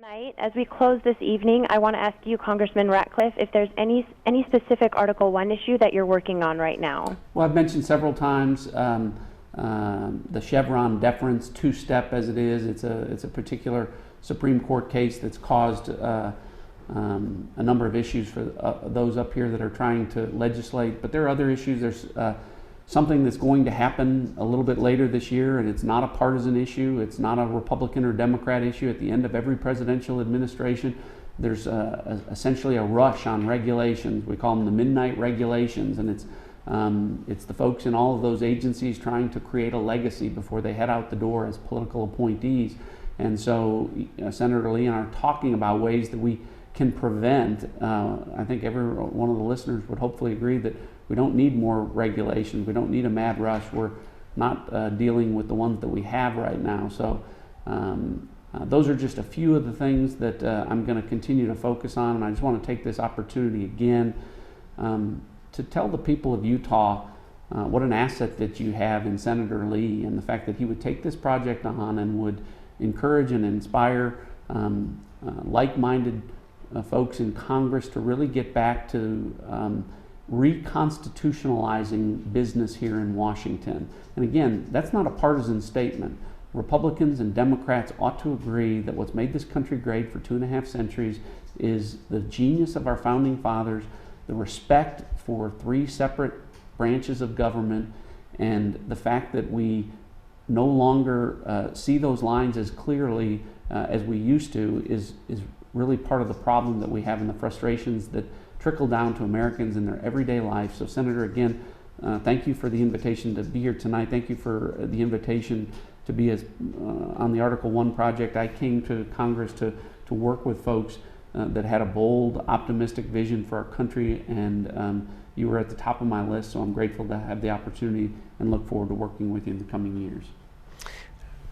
Tonight, as we close this evening, I want to ask you, Congressman Ratcliffe, if there's any specific Article 1 issue that you're working on right now. Well, I've mentioned several times the Chevron deference two-step as it is. It's a particular Supreme Court case that's caused a number of issues for those up here that are trying to legislate. But there are other issues. There's something that's going to happen a little bit later this year, and it's not a partisan issue. It's not a Republican or Democrat issue. At the end of every presidential administration, there's essentially a rush on regulations. We call them the midnight regulations, and it's the folks in all of those agencies trying to create a legacy before they head out the door as political appointees. And so Senator Lee and I are talking about ways that we can prevent. I think every one of the listeners would hopefully agree that we don't need more regulations. We don't need a mad rush. We're not dealing with the ones that we have right now. So those are just a few of the things that I'm going to continue to focus on. And I just want to take this opportunity again to tell the people of Utah what an asset that you have in Senator Lee, and the fact that he would take this project on and would encourage and inspire like-minded folks in Congress to really get back to reconstitutionalizing business here in Washington. And again, that's not a partisan statement. Republicans and Democrats ought to agree that what's made this country great for 2.5 centuries is the genius of our founding fathers, the respect for 3 separate branches of government, and the fact that we no longer see those lines as clearly as we used to is really part of the problem that we have, and the frustrations that trickle down to Americans in their everyday life. So Senator, again, thank you for the invitation to be here tonight. Thank you for the invitation to be on the Article 1 project. I came to Congress to work with folks that had a bold, optimistic vision for our country, and you were at the top of my list, so I'm grateful to have the opportunity and look forward to working with you in the coming years.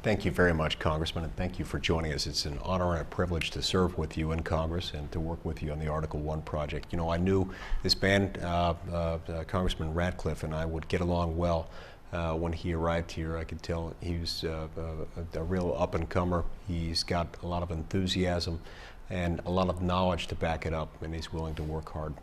Thank you very much, Congressman, and thank you for joining us. It's an honor and a privilege to serve with you in Congress and to work with you on the Article 1 project. You know, I knew this man, Congressman Ratcliffe, and I would get along well when he arrived here. I could tell he was a real up-and-comer. He's got a lot of enthusiasm and a lot of knowledge to back it up, and he's willing to work hard.